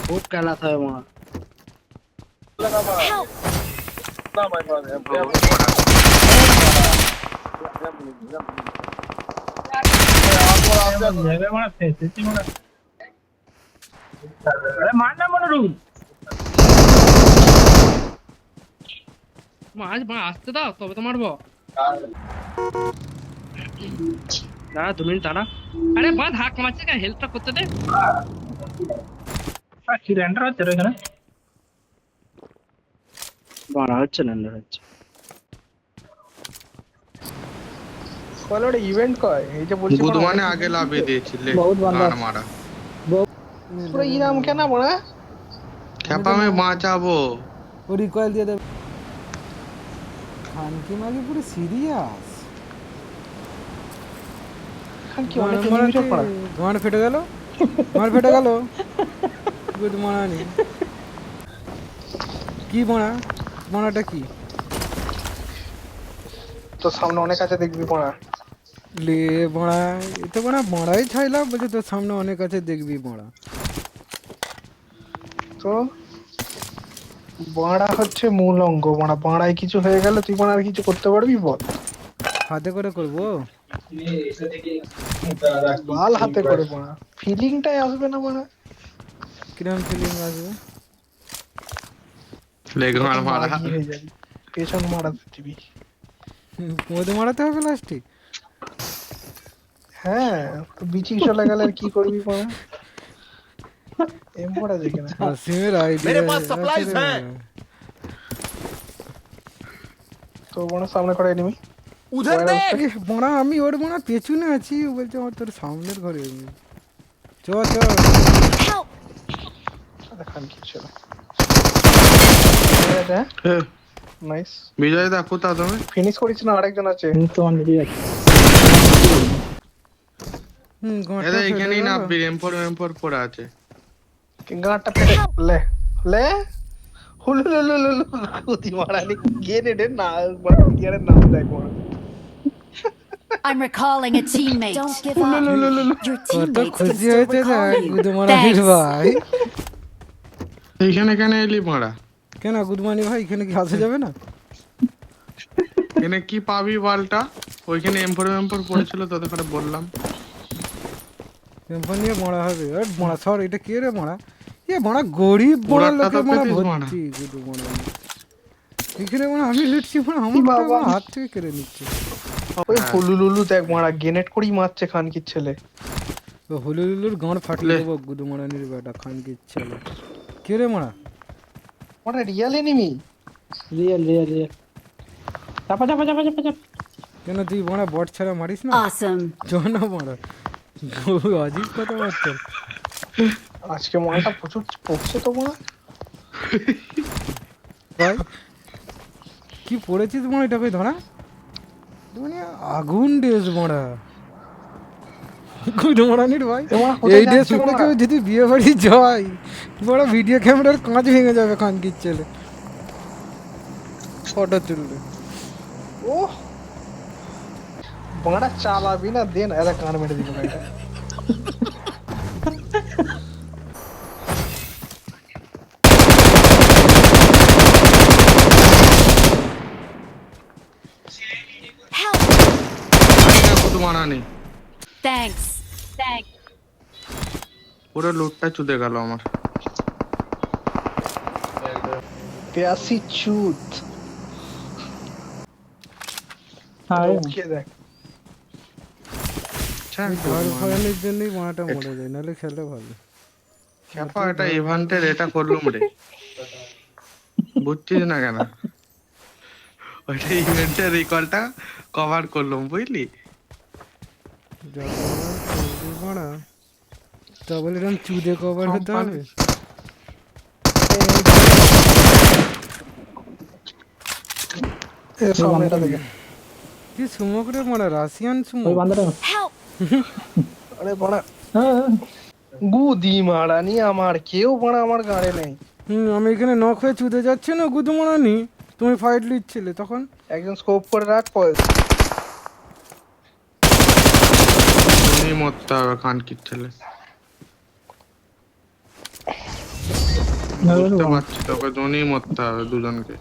खूब कहलाता है वहाँ। Help! মাছ মা আসতে দাও তবে তো মারবো। দাঁড়া 2 মিনিট দাঁড়া। আরে বাঁধ হাক মারছে কেন, হেল্পটা করতে দে। কি রেন্ডার হচ্ছে রে এখানে? বাড়া হচ্ছে না, না হচ্ছে। কল ওটা ইভেন্ট কয় এই যে বলছি গুদমানে আগে লাভে দিয়েছিলে বহুত বান্দা গান মারা পুরো ইরাম কেন বড়া খেপা মে বাঁচাবো वो रिकॉइल दिया था खान की मागी पूरी सीरियस খান কি অনেক এনিমিটা পড়া গান ফেটে গেল গান ফেটে গেল গুড মর্নিং কি বড়া বড়াটা কি তো সামনে অনেক আছে দেখবি পড়া লে বড়া এটা বড়া বড়াই ছাইলা বলছে তোর সামনে অনেক আছে দেখবি বড়া তো বড়া হচ্ছে মূল অঙ্গ বড়া বড়াই কিছু হয়ে গেল তুই বড়া আর কিছু করতে পারবি বল হাতে করে করবো বাল হাতে করে বড়া ফিলিংটাই আসবে না বড়া কিরম ফিলিং আসবে লেগ মার মারা মাগি হয়ে যাবি পেছন মারাতে দিবি মধ্যে মারাতে হবে লাস্টে হ্যাঁ তো বিচি চলে গেলে আর কি করবি বড়া এম পড়া দেখে না সিমের আইডিয়া मेरे पास सप्लाईज है তো বড়া সামনে করে এনিমি उधर देख বড়া আমি ওর বড়া পেছনে আছি ও বলছে আমার তোর সামনের ঘরে চ চ Help! দেখান কি ছিল নাইস বিজয় দা কোথা তুমি ফিনিশ করিস না আরেকজন আছে তো অনেকই আছে। এদের এখানেই না এম4 পড়ে আছে গাঁটটা ফেটে লে লে হুলুলুলুলু কুতি মারানি গেনেডের না বড় পিটিয়ারের নাম দেখ বড় I'm recalling a teammate. Don't give up. Your কত teammates can খুশি still হয়েছে না recall you. গুদমানির ভাই এইখানে কেন এলি মারা কেন গুদমানি ভাই এখানে কি আসা যাবে না এখানে কি পাবি বলটা ওইখানে এম4 পড়েছিল তোদের করে বললাম টেম্পল নিয়ে বড়া হবে আর বড়া সর এটা কে রে বড়া এ বড়া গরিব বড়া ওরাটা লোকে তো বড়া পেতিস ভর্তি গুদু বড়া এখানে বড়া আমি লুটছি বড়া আমার বাবা। হাত থেকে কেড়ে নিচ্ছে ওই হুলুলুলু দেখ মারা গেনেট করেই মারছে খানকির ছেলে তো হুলুলুলুর গাঁড় ফাটিয়ে দেবো গুদু মারানির বেটা খানকে ইচ্ছা কে রে মারা ওটা real enemy real real real चापा चापा चापा चापा चापा। কেন তুই বড়া বট ছাড়া মারিস না Awesome. চো না বড়া অজিব কথা বার্তা আজকে মালটা প্রচুর পড়ছে তো মারা ভাই কি পড়েছিস বড়া এটা কই ধরা মানে আগুন ড্রেস বড়া গুদু মারানির ভাই এ বড়া কোথায় এই ড্রেস যাচ্ছে পরে বড়া? কেউ যদি বিয়ে বাড়ি যায় বড় ভিডিও ক্যামেরার কাঁচ ভেঙে যাবে খানকির ছেলে ফটো তুলবে ও বড়া চালাবি না দেন এরা কান মেরে দিল এটা Help! শুধু মারা নেই Thanks. Thanks. পুরো লুটটা চুদে গেল আমার পেয়াসি চুত हाँ কে দেখ ঘর ফরানোর জন্যই মাটা মরে যায় নাহলে খেলে ভালো খেপা এটা ইভেন্টের এটা করলুম রে বুঝছিস না কেন ওইটা ইভেন্টের রিকলটা কভার করলুম বুঝলি মারা ডবল এরম চুদে কভার হতে হবে এ সামনেটা দেখে কি সুমো করে মারা রাশিয়ান সুমো कोई बंदा है Help! আরে বড়া গুদি মারানি আমার কেউ বড়া আমার গাড়ে নেই আমি এখানে নখ হয়ে চুদে যাচ্ছি না গুদু মারানি তুমি ফাইট লিচ্ছিলে তখন একজন স্কোপ করে রাখ পয়স তুমি মরতে হবে খানকির ছেলে বুঝতে পারছি তোকে জনই মরতে হবে দুজনকে